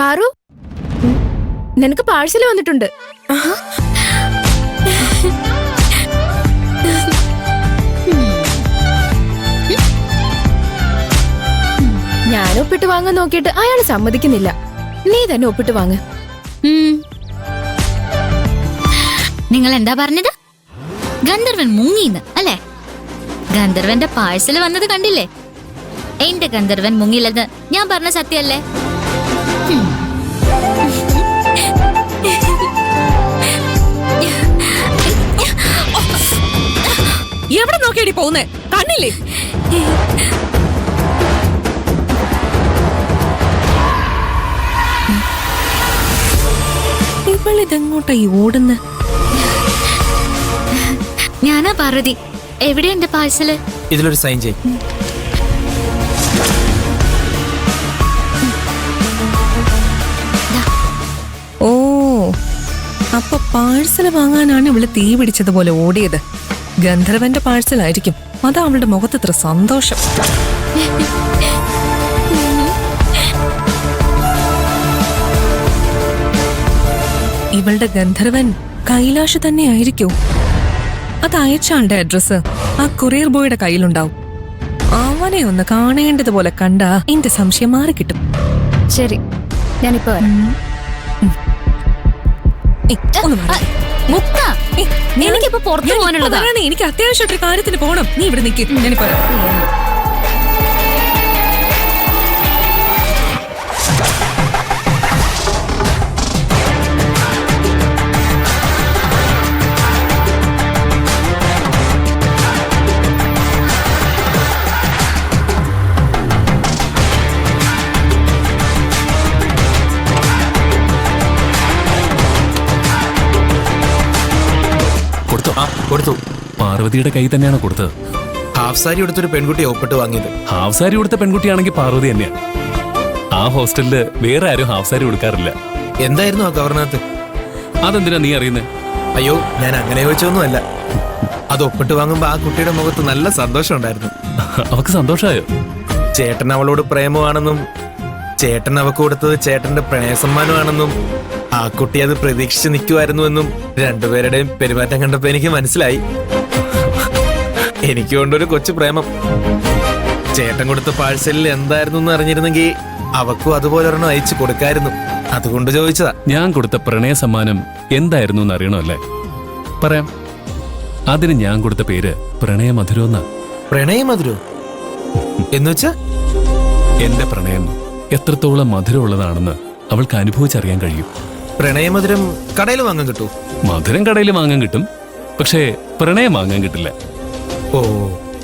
പാറു, നിനക്ക് പാഴ്സൽ വന്നിട്ടുണ്ട്. ഞാൻ ഒപ്പിട്ട് വാങ്ങാൻ നോക്കിയിട്ട് അയാൾ സമ്മതിക്കുന്നില്ല. നീ തന്നെ ഒപ്പിട്ട് വാങ്ങ്. നിങ്ങൾ എന്താ പറഞ്ഞത്? ഗന്ധർവൻ മുങ്ങിന്ന് അല്ലേ? ഗന്ധർവന്റെ പാഴ്സൽ വന്നത് കണ്ടില്ലേ? എന്റെ ഗന്ധർവൻ മുങ്ങില്ലെന്ന് ഞാൻ പറഞ്ഞ സത്യല്ലേ? എവിടെ നോക്കിയടി പോകുന്നേ? കണ്ണില്ലേ? ഇവളിതെങ്ങോട്ടാ ഓടുന്ന? ഞാനാ പാർവതി. എവിടെ എന്റെ പാഴ്സല്? ഇതിലൊരു സൈൻ ചെയ്. ഓ, അപ്പൊ പാഴ്സല് വാങ്ങാനാണ് ഇവള് തീ പിടിച്ചതുപോലെ ഓടിയത്. ഗന്ധർവന്റെ പാഴ്സലായിരിക്കും. അതാ അവളുടെ മുഖത്ത് ഇത്ര സന്തോഷം. ഇവളുടെ ഗന്ധർവൻ കൈലാഷ് തന്നെ ആയിരിക്കൂ. അത് അയച്ചാളുടെ അഡ്രസ് ആ കൊറിയർ ബോയുടെ കയ്യിലുണ്ടാവും. അവനെ ഒന്ന് കാണേണ്ടതുപോലെ കണ്ടാ എന്റെ സംശയം മാറിക്കിട്ടും. ശരി, ഞാനിപ്പോ എനിക്കിപ്പോ പുറത്തു പോകാനുള്ളതാ. എനിക്ക് അത്യാവശ്യമായിട്ടൊരു കാര്യത്തിന് പോകണം. നീ ഇവിടെ നിൽക്കും. ഞാനിപ്പോ കൊടുത്തു. പാർവതിയുടെ കൈ തന്നെയാണ് കൊടുത്തത്. ഹാഫ് സാരി കൊടുത്തൊരു പെൺകുട്ടി ഒപ്പിട്ട് വാങ്ങിയത്. ഹാഫ് സാരി കൊടുത്ത പെൺകുട്ടിയാണെങ്കിൽ പാർവതി തന്നെയാണ്. ആ ഹോസ്റ്റലില് വേറെ ആരും ഹാഫ് സാരി കൊടുക്കാറില്ല. എന്തായിരുന്നു ആ കവറിനകത്ത്? അതെന്തിനാ നീ അറിയുന്നേ? അയ്യോ, ഞാൻ അങ്ങനെ ചോദിച്ചൊന്നുമല്ല. അത് ഒപ്പിട്ട് വാങ്ങുമ്പോ ആ കുട്ടിയുടെ മുഖത്ത് നല്ല സന്തോഷം ഉണ്ടായിരുന്നു. അവക്ക് സന്തോഷമായോ? ചേട്ടൻ അവളോട് പ്രേമമാണെന്നും ചേട്ടൻ അവക്ക് കൊടുത്തത് ചേട്ടന്റെ പ്രണയസമ്മാനമാണെന്നും ആ കുട്ടി അത് പ്രതീക്ഷിച്ച് നിൽക്കുമായിരുന്നുവെന്നും രണ്ടുപേരുടെയും പെരുമാറ്റം കണ്ടപ്പോ എനിക്ക് മനസ്സിലായി. എനിക്ക് കൊണ്ടൊരു കൊച്ചു പ്രേമം. ചേട്ടൻ കൊടുത്ത പാഴ്സലിൽ എന്തായിരുന്നു എന്ന് അറിഞ്ഞിരുന്നെങ്കിൽ അവക്കും അതുപോലെ ഒരെണ്ണം അയച്ചു കൊടുക്കായിരുന്നു. അതുകൊണ്ട് ചോദിച്ചതാ. ഞാൻ കൊടുത്ത പ്രണയ സമ്മാനം എന്തായിരുന്നു എന്ന് അറിയണമല്ലേ? പറയാം. അതിന് ഞാൻ കൊടുത്ത പേര് പ്രണയമധുരം എന്നാ. പ്രണയമധുരോ എന്നുവെച്ചാ? എന്റെ പ്രണയം എത്രത്തോളം മധുരമുള്ളതാണെന്ന് അവൾക്ക് അനുഭവിച്ചറിയാൻ കഴിയും. പ്രണയമധുരം കടയിൽ വാങ്ങാൻ കിട്ടൂ? മധുരം കടയിൽ വാങ്ങാൻ കിട്ടും, പക്ഷേ പ്രണയം വാങ്ങാൻ കിട്ടില്ല. ഓ,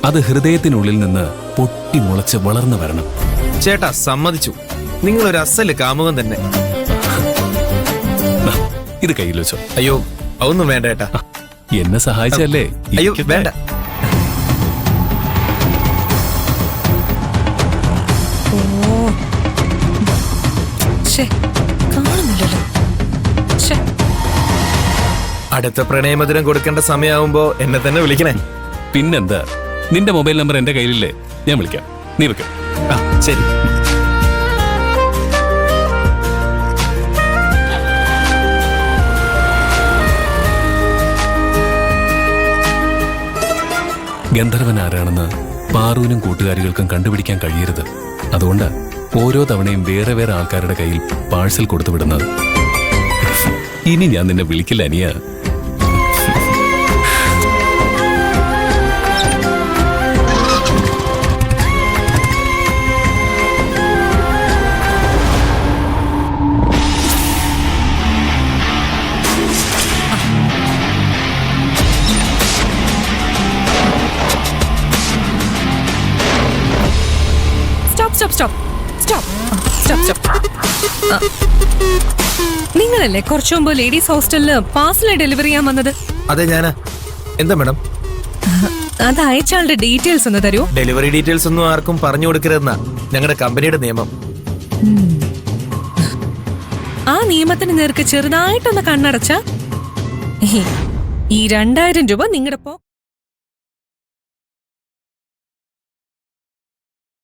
അത് ഹൃദയത്തിനുള്ളിൽ നിന്ന് പൊട്ടി മുളച്ച് വളർന്നു വരണം. ചേട്ടാ, സമ്മതിച്ചു. നിങ്ങളൊരു അസല് കാമുകൻ തന്നെ. ഇത് കയ്യിൽ വെച്ചോ. അയ്യോ, അതൊന്നും വേണ്ട ഏട്ടാ. എന്നെ സഹായിച്ചല്ലേ? അയ്യോ, വേണ്ട. കാണുന്നില്ലല്ലോ. അടുത്ത പ്രണയമധുരം കൊടുക്കേണ്ട സമയമാവുമ്പോ എന്നെ തന്നെ വിളിക്കണേ. പിന്നെന്താ, നിന്റെ മൊബൈൽ നമ്പർ എന്റെ കയ്യിലില്ലേ? ഞാൻ വിളിക്കാം. നീ വെക്കാം. ശരി. ഗന്ധർവൻ ആരാണെന്ന് പാറുവിനും കൂട്ടുകാരികൾക്കും കണ്ടുപിടിക്കാൻ കഴിയരുത്. അതുകൊണ്ട് ഓരോ തവണയും വേറെ വേറെ ആൾക്കാരുടെ കയ്യിൽ പാഴ്സൽ കൊടുത്തു വിടുന്നത്. ഇനി ഞാൻ നിന്നെ വിളിക്കില്ല അനിയ. നിങ്ങളല്ലേ കുറച്ചു മുമ്പ് ലേഡീസ് ഹോസ്റ്റലില് പാഴ്സൽ ഡെലിവറി ചെയ്യാൻ വന്നത്? അതെ, ഞാനാ. എന്താ മാഡം? അത് അയച്ചാളുടെ ഡീറ്റെയിൽസ് ഒന്ന് തരൂ. ഡെലിവറി ഡീറ്റെയിൽസ് ഒന്നും ആർക്കും പറഞ്ഞു കൊടുക്കരുതെന്നാ ഞങ്ങളുടെ കമ്പനിയുടെ നിയമം. ആ നിയമത്തിന് നേർക്ക് ചെറുതായിട്ടൊന്ന് കണ്ണടച്ച ഈ 2000 രൂപ നിങ്ങളുടെ